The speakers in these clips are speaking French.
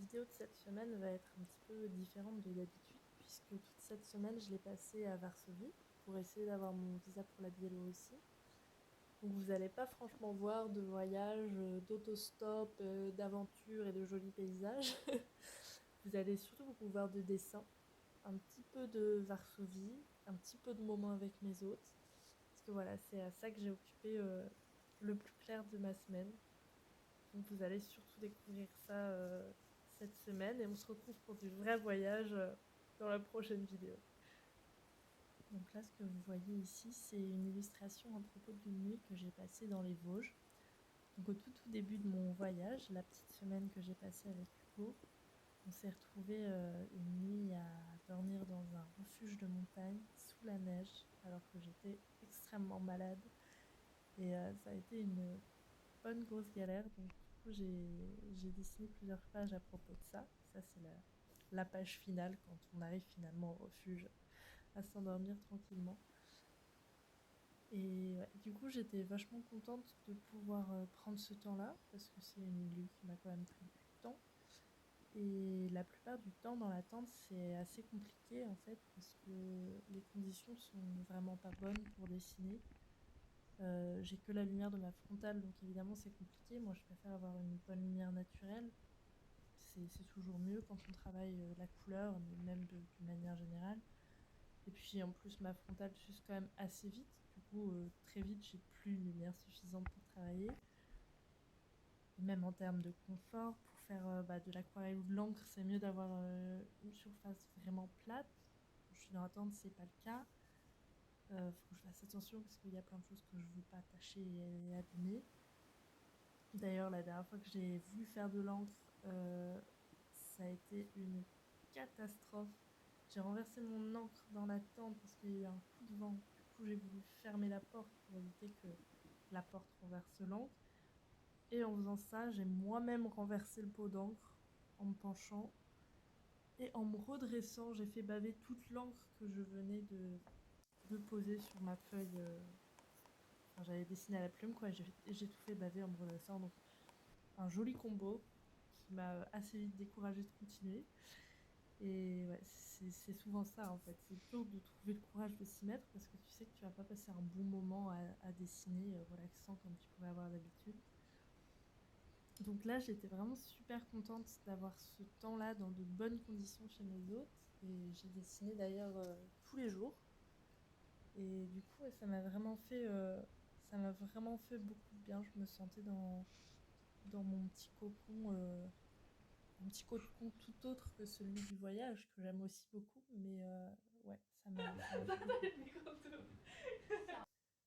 vidéo de cette semaine va être un petit peu différente de d'habitude, puisque toute cette semaine, je l'ai passée à Varsovie pour essayer d'avoir mon visa pour la Biélorussie. Donc vous n'allez pas franchement voir de voyage, d'autostop, d'aventure et de jolis paysages. Vous allez surtout beaucoup voir de dessins, un petit peu de Varsovie, un petit peu de moments avec mes hôtes. Parce que voilà, c'est à ça que j'ai occupé le plus clair de ma semaine. Donc vous allez surtout découvrir ça cette semaine et on se retrouve pour du vrai voyage dans la prochaine vidéo. Donc là, ce que vous voyez ici, c'est une illustration à propos d'une nuit que j'ai passée dans les Vosges. Donc au tout début de mon voyage, la petite semaine que j'ai passée avec Hugo, on s'est retrouvé une nuit à dormir dans un refuge de montagne sous la neige alors que j'étais extrêmement malade. Et ça a été une bonne grosse galère. Donc du coup, j'ai dessiné plusieurs pages à propos de ça. Ça, c'est la page finale quand on arrive finalement au refuge à s'endormir tranquillement. Et ouais, du coup, j'étais vachement contente de pouvoir prendre ce temps-là parce que c'est une lieu qui m'a quand même pris du temps. Et la plupart du temps dans la tente, c'est assez compliqué en fait parce que les conditions sont vraiment pas bonnes pour dessiner. J'ai que la lumière de ma frontale, donc évidemment c'est compliqué. Moi, je préfère avoir une bonne lumière naturelle. C'est toujours mieux quand on travaille la couleur, mais même d'une manière générale. Et puis en plus, ma frontale s'use quand même assez vite. Du coup, très vite, j'ai plus une lumière suffisante pour travailler. Et même en termes de confort, pour faire de l'aquarelle ou de l'encre, c'est mieux d'avoir une surface vraiment plate. Quand je suis dans la tente, c'est pas le cas. Faut que je fasse attention parce qu'il y a plein de choses que je veux pas tacher et abîmer. D'ailleurs, la dernière fois que j'ai voulu faire de l'encre, ça a été une catastrophe. J'ai renversé mon encre dans la tente parce qu'il y a eu un coup de vent. Du coup, j'ai voulu fermer la porte pour éviter que la porte renverse l'encre. Et en faisant ça, j'ai moi-même renversé le pot d'encre en me penchant. Et en me redressant, j'ai fait baver toute l'encre que je venais de poser sur ma feuille. Enfin, j'avais dessiné à la plume, quoi. J'ai tout fait baver en me redressant. Donc, un joli combo qui m'a assez vite découragée de continuer. Et ouais, c'est souvent ça en fait. C'est dur de trouver le courage de s'y mettre parce que tu sais que tu vas pas passer un bon moment à dessiner relaxant comme tu pourrais avoir d'habitude. Donc là, j'étais vraiment super contente d'avoir ce temps-là dans de bonnes conditions chez mes hôtes. Et j'ai dessiné d'ailleurs tous les jours. Et du coup, ouais, ça m'a vraiment fait beaucoup de bien. Je me sentais dans mon petit cocon. Un petit cocon tout autre que celui du voyage, que j'aime aussi beaucoup, mais ouais, ça m'a beaucoup.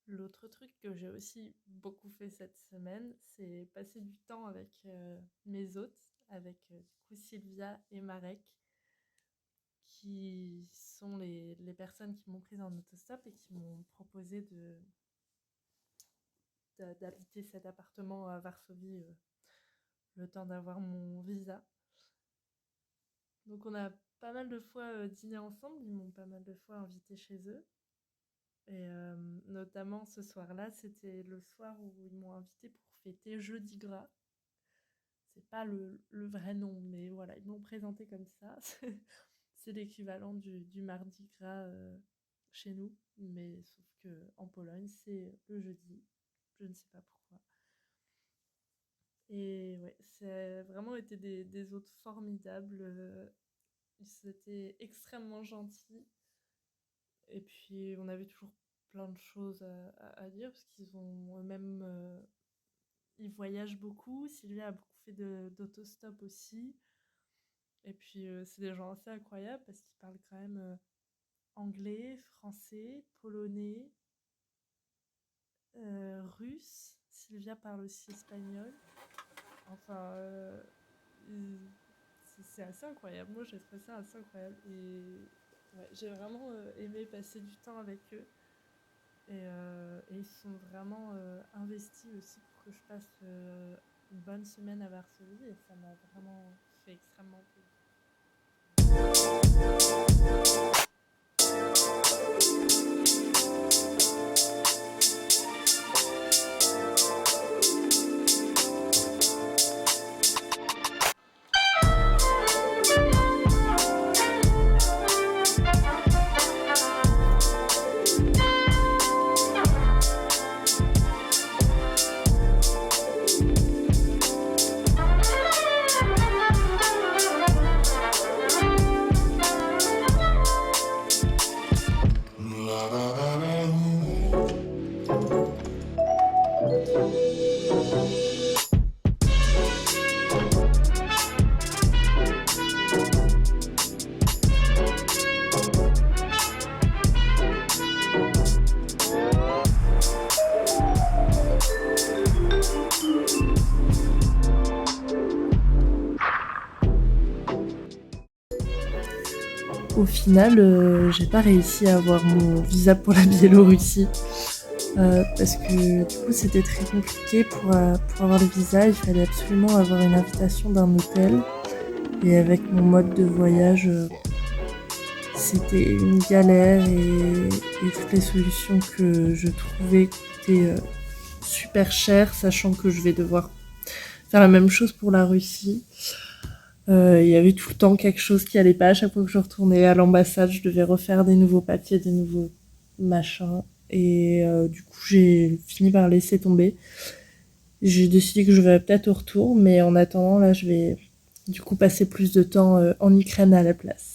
L'autre truc que j'ai aussi beaucoup fait cette semaine, c'est passer du temps avec mes hôtes, avec du coup Sylvia et Marek, qui sont les personnes qui m'ont prise en autostop et qui m'ont proposé d'habiter cet appartement à Varsovie le temps d'avoir mon visa. Donc on a pas mal de fois dîné ensemble, ils m'ont pas mal de fois invité chez eux. Et notamment ce soir-là, c'était le soir où ils m'ont invité pour fêter Jeudi Gras. C'est pas le vrai nom, mais voilà, ils m'ont présenté comme ça. C'est l'équivalent du Mardi Gras chez nous, mais sauf que en Pologne, c'est le jeudi. Je ne sais pas pourquoi. Et ouais, c'est vraiment été des hôtes formidables. Ils étaient extrêmement gentils. Et puis, on avait toujours plein de choses à dire, parce qu'ils ont eux-mêmes... ils voyagent beaucoup. Sylvia a beaucoup fait d'autostop aussi. Et puis, c'est des gens assez incroyables, parce qu'ils parlent quand même anglais, français, polonais, russe. Sylvia parle aussi espagnol. Enfin, c'est assez incroyable. Moi, j'ai trouvé ça assez incroyable. Et ouais, j'ai vraiment aimé passer du temps avec eux. Et ils sont vraiment investis aussi pour que je passe une bonne semaine à Varsovie. Et ça m'a vraiment fait extrêmement plaisir. au final, j'ai pas réussi à avoir mon visa pour la Biélorussie. Parce que du coup c'était très compliqué pour avoir le visa, il fallait absolument avoir une invitation d'un hôtel. Et avec mon mode de voyage, c'était une galère et toutes les solutions que je trouvais coûtaient super cher, sachant que je vais devoir faire la même chose pour la Russie. Il y avait tout le temps quelque chose qui allait pas. À chaque fois que je retournais à l'ambassade, je devais refaire des nouveaux papiers, des nouveaux machins. Et du coup, j'ai fini par laisser tomber. J'ai décidé que je vais peut-être au retour, mais en attendant, là, je vais du coup passer plus de temps en Ukraine à la place.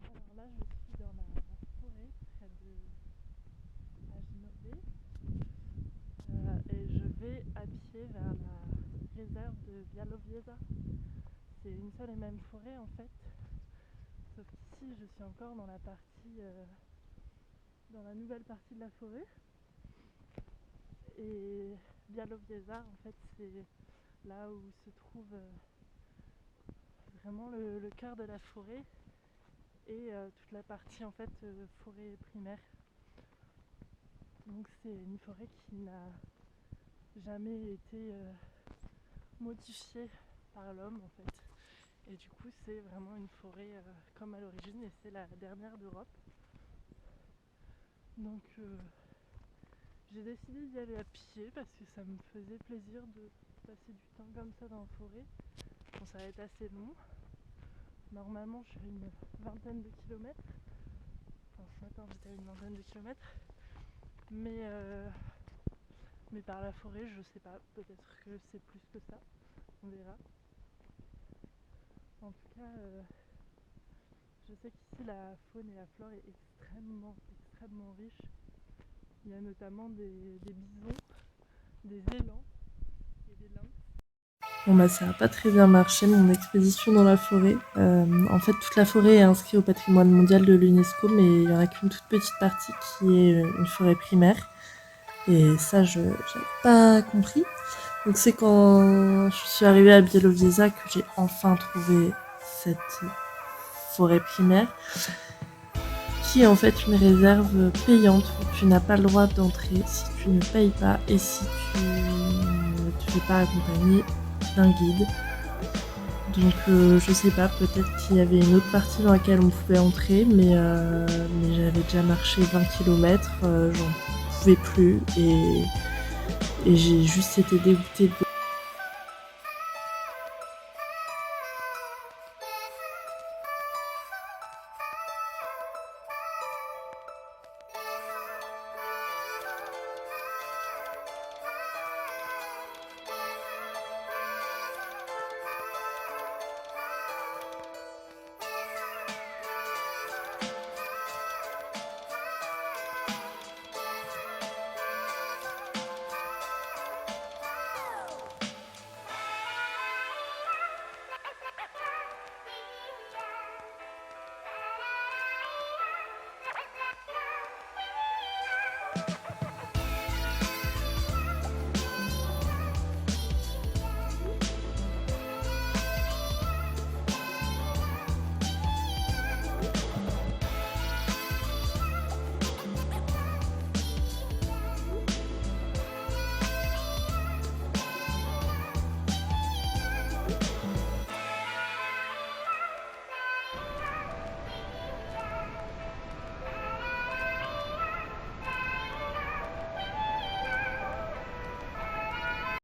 Alors là, je suis dans la forêt près de Agenové et je vais à pied vers la réserve de Bialowieza. C'est une seule et même forêt en fait, sauf qu'ici je suis encore dans la partie, dans la nouvelle partie de la forêt. Et Bialowieza en fait c'est là où se trouve vraiment le cœur de la forêt et toute la partie en fait forêt primaire. Donc c'est une forêt qui n'a jamais été modifiée par l'homme en fait. Et du coup c'est vraiment une forêt comme à l'origine et c'est la dernière d'Europe. Donc j'ai décidé d'y aller à pied parce que ça me faisait plaisir de passer du temps comme ça dans la forêt. Bon, ça va être assez long. Normalement je fais une vingtaine de kilomètres. Enfin ce matin j'étais à une vingtaine de kilomètres. Mais par la forêt je sais pas, peut-être que c'est plus que ça. On verra. En tout cas je sais qu'ici la faune et la flore est extrêmement riche. Il y a notamment des bisons, des élans et des lynx. Bon bah ça a pas très bien marché mon expédition dans la forêt. En fait toute la forêt est inscrite au patrimoine mondial de l'UNESCO, mais il y en a qu'une toute petite partie qui est une forêt primaire. Et ça j'avais pas compris. Donc c'est quand je suis arrivée à Bialowieza que j'ai enfin trouvé cette forêt primaire, qui est en fait une réserve payante où tu n'as pas le droit d'entrer si tu ne payes pas et si tu ne te fais pas accompagner d'un guide. Donc je sais pas, peut-être qu'il y avait une autre partie dans laquelle on pouvait entrer, mais j'avais déjà marché 20 km, j'en pouvais plus et j'ai juste été dégoûtée de